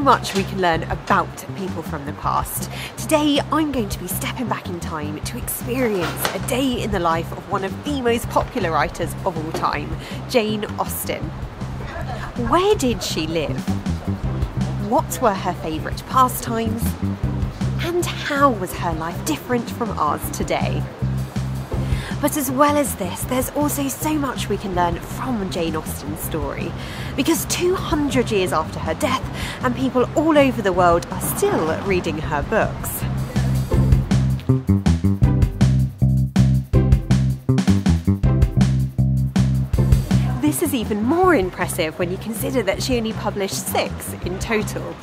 much we can learn about people from the past. Today I'm going to be stepping back in time to experience a day in the life of one of the most popular writers of all time, Jane Austen. Where did she live? What were her favourite pastimes? And how was her life different from ours today? But as well as this, there's also so much we can learn from Jane Austen's story, because 200 years after her death, and people all over the world are still reading her books. This is even more impressive when you consider that she only published 6 in total.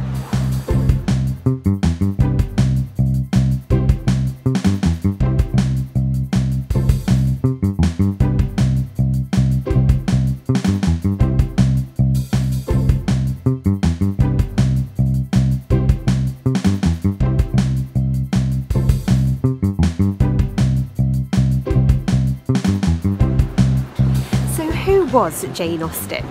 Was Jane Austen?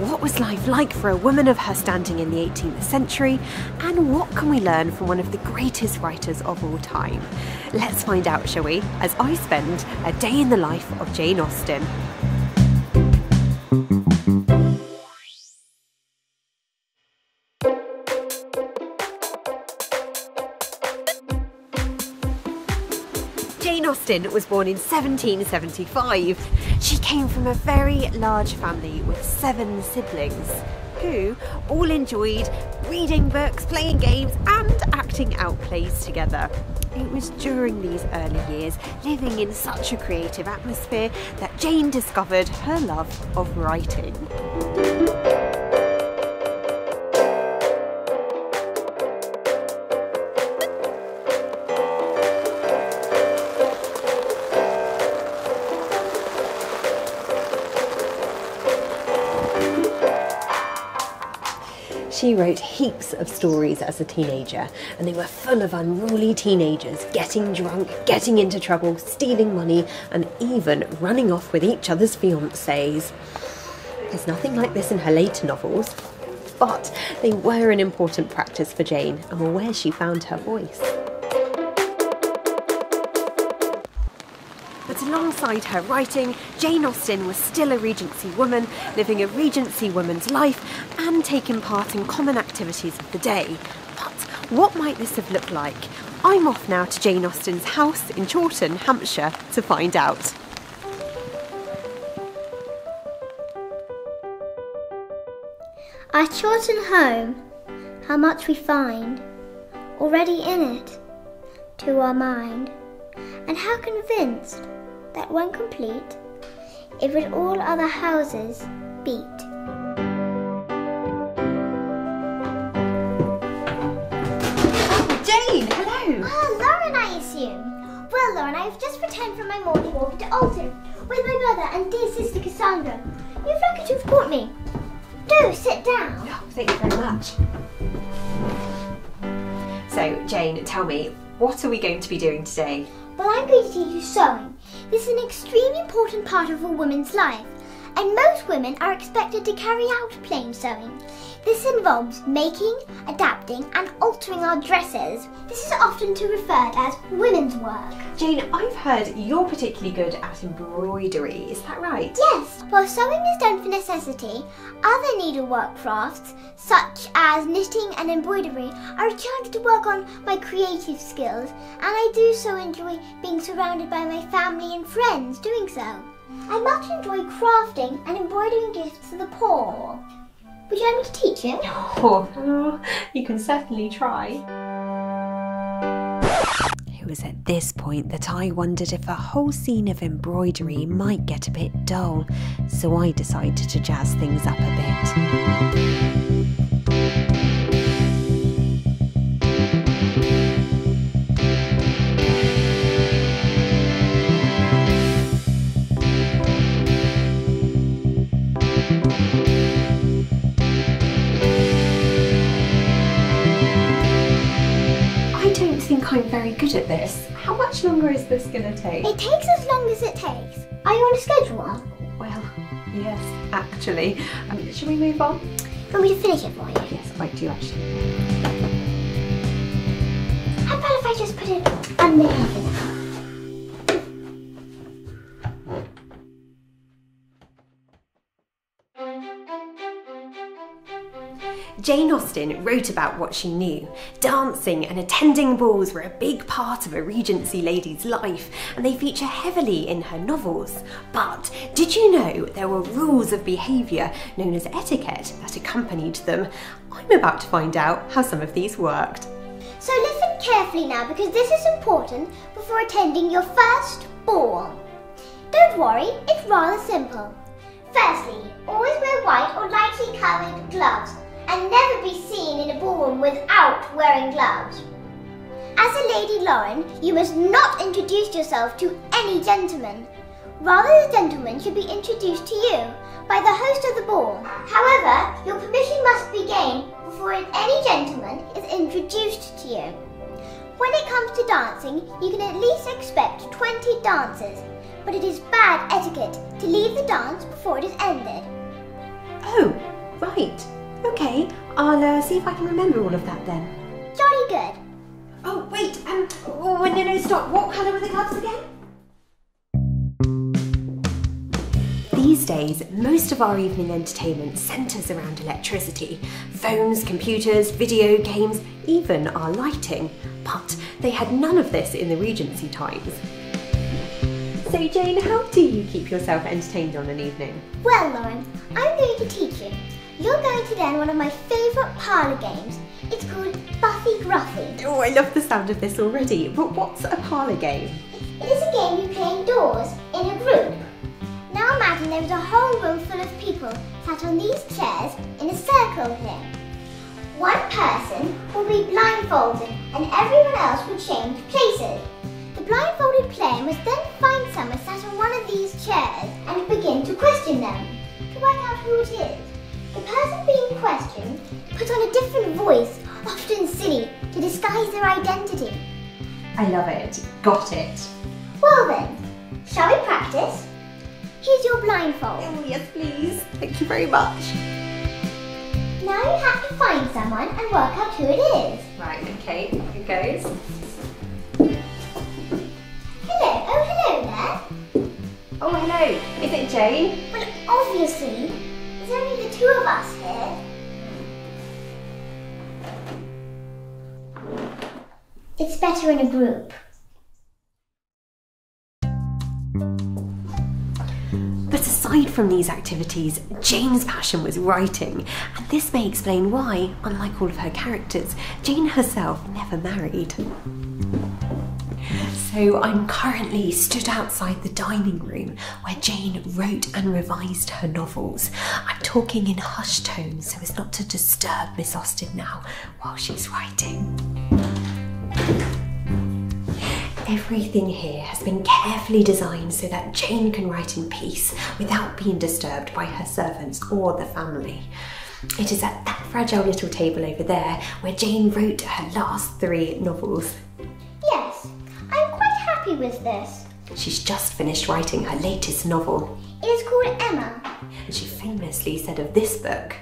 What was life like for a woman of her standing in the 18th century? And what can we learn from one of the greatest writers of all time? Let's find out, shall we, as I spend a day in the life of Jane Austen. Jane Austen was born in 1775. She came from a very large family with 7 siblings who all enjoyed reading books, playing games and acting out plays together. It was during these early years, living in such a creative atmosphere, that Jane discovered her love of writing. She wrote heaps of stories as a teenager, and they were full of unruly teenagers getting drunk, getting into trouble, stealing money, and even running off with each other's fiancés. There's nothing like this in her later novels, but they were an important practice for Jane and were where she found her voice. But alongside her writing, Jane Austen was still a Regency woman, living a Regency woman's life and taking part in common activities of the day. But what might this have looked like? I'm off now to Jane Austen's house in Chawton, Hampshire, to find out. Our Chawton home, how much we find already in it to our mind, and how convinced that when complete, it would all other houses beat. Oh, Jane, hello! Ah, Lauren, I assume. Well, Lauren, I've just returned from my morning walk into Austens with my brother and dear sister Cassandra. You've lucky to have caught me. Do sit down. Oh, thank you very much. So, Jane, tell me, what are we going to be doing today? Well, I'm going to teach you sewing. This is an extremely important part of a woman's life, and most women are expected to carry out plain sewing. This involves making, adapting and altering our dresses. This is often referred as women's work. Jane, I've heard you're particularly good at embroidery, is that right? Yes. While sewing is done for necessity, other needlework crafts, such as knitting and embroidery, are a chance to work on my creative skills, and I do so enjoy being surrounded by my family and friends doing so. I much enjoy crafting and embroidering gifts for the poor. Would you like me to teach you? Oh, you can certainly try. It was at this point that I wondered if a whole scene of embroidery might get a bit dull, so I decided to jazz things up a bit. I'm very good at this. How much longer is this going to take? It takes as long as it takes. Are you on a schedule? Well, yes, actually. Shall we move on? want me to finish it for you? Yes, I do actually. How about if I just put it under the oven? Jane Austen wrote about what she knew. Dancing and attending balls were a big part of a Regency lady's life, and they feature heavily in her novels. But did you know there were rules of behaviour known as etiquette that accompanied them? I'm about to find out how some of these worked. So listen carefully now, because this is important before attending your first ball. Don't worry, it's rather simple. Firstly, always wear white or lightly coloured gloves, and never be seen in a ballroom without wearing gloves. As a Lady Lauren, you must not introduce yourself to any gentleman. Rather, the gentleman should be introduced to you by the host of the ball. However, your permission must be gained before any gentleman is introduced to you. When it comes to dancing, you can at least expect 20 dances, but it is bad etiquette to leave the dance before it is ended. Oh, right. Okay, I'll see if I can remember all of that then. Jolly good. Oh, wait, no, stop. What colour were the gloves again? These days, most of our evening entertainment centres around electricity. Phones, computers, video games, even our lighting. But they had none of this in the Regency times. So Jane, how do you keep yourself entertained on an evening? Well, Lauren, I'm going to teach you. You're going to learn one of my favourite parlour games. It's called Buffy Gruffy. Oh, I love the sound of this already. But what's a parlour game? It is a game you play indoors, in a group. Now imagine there is a whole room full of people sat on these chairs in a circle here. One person will be blindfolded and everyone else will change places. The blindfolded player must then find someone sat on one of these chairs and begin to question them to work out who it is. The person being questioned puts on a different voice, often silly, to disguise their identity. I love it. Got it. Well then, shall we practice? Here's your blindfold. Oh, yes, please. Thank you very much. Now you have to find someone and work out who it is. Right, okay, here goes. Hello, oh hello there. Oh, hello. Is it Jane? Well, obviously, there's only the two of us here. It's better in a group. But aside from these activities, Jane's passion was writing, and this may explain why, unlike all of her characters, Jane herself never married. So I'm currently stood outside the dining room where Jane wrote and revised her novels. I'm talking in hushed tones so as not to disturb Miss Austen now while she's writing. Everything here has been carefully designed so that Jane can write in peace without being disturbed by her servants or the family. It is at that fragile little table over there where Jane wrote her last 3 novels. Yes, I'm quite happy with this. She's just finished writing her latest novel. It is called Emma. And she famously said of this book,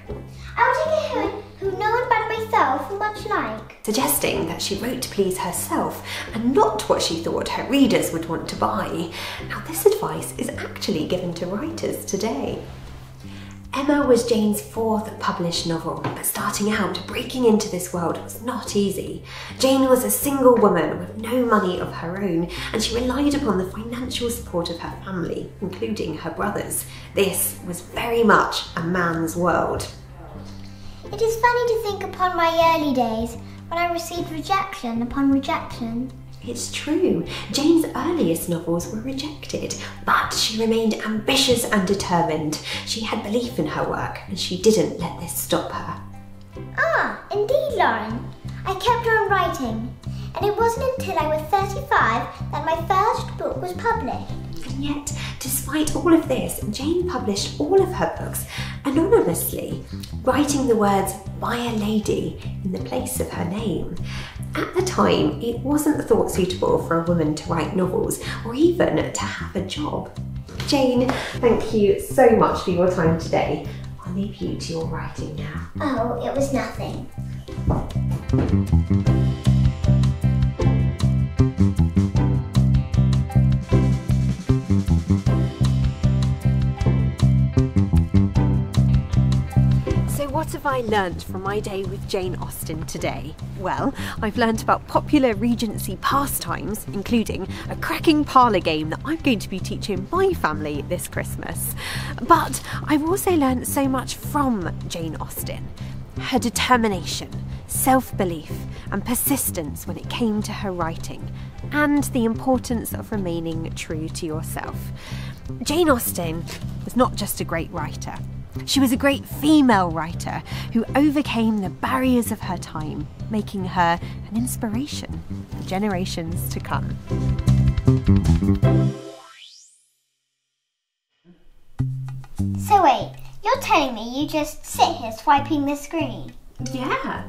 I will take a heroine who no one but myself will much like. Suggesting that she wrote to please herself and not what she thought her readers would want to buy. Now this advice is actually given to writers today. Emma was Jane's 4th published novel, but starting out, breaking into this world was not easy. Jane was a single woman with no money of her own, and she relied upon the financial support of her family, including her brothers. This was very much a man's world. It is funny to think upon my early days when I received rejection upon rejection. It's true, Jane's earliest novels were rejected, but she remained ambitious and determined. She had belief in her work, and she didn't let this stop her. Ah, indeed, Lauren. I kept on writing, and it wasn't until I was 35 that my first book was published. And yet, despite all of this, Jane published all of her books anonymously, writing the words "by a lady" in the place of her name. At the time, it wasn't thought suitable for a woman to write novels or even to have a job. Jane, thank you so much for your time today. I'll I'll leave you to your writing now. Oh, it was nothing. What have I learnt from my day with Jane Austen today? Well, I've learnt about popular Regency pastimes, including a cracking parlour game that I'm going to be teaching my family this Christmas. But I've also learnt so much from Jane Austen. Her determination, self-belief and persistence when it came to her writing, and the importance of remaining true to yourself. Jane Austen was not just a great writer. She was a great female writer who overcame the barriers of her time, making her an inspiration for generations to come. So wait, you're telling me you just sit here swiping the screen? Yeah.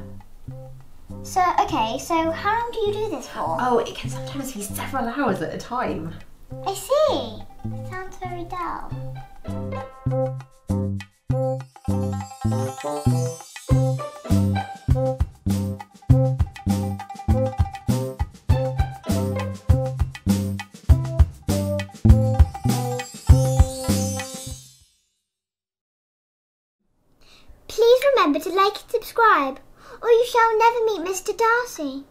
So how long do you do this for? Oh, it can sometimes be several hours at a time. I see. Sounds very dull. Please remember to like and subscribe, or you shall never meet Mr. Darcy.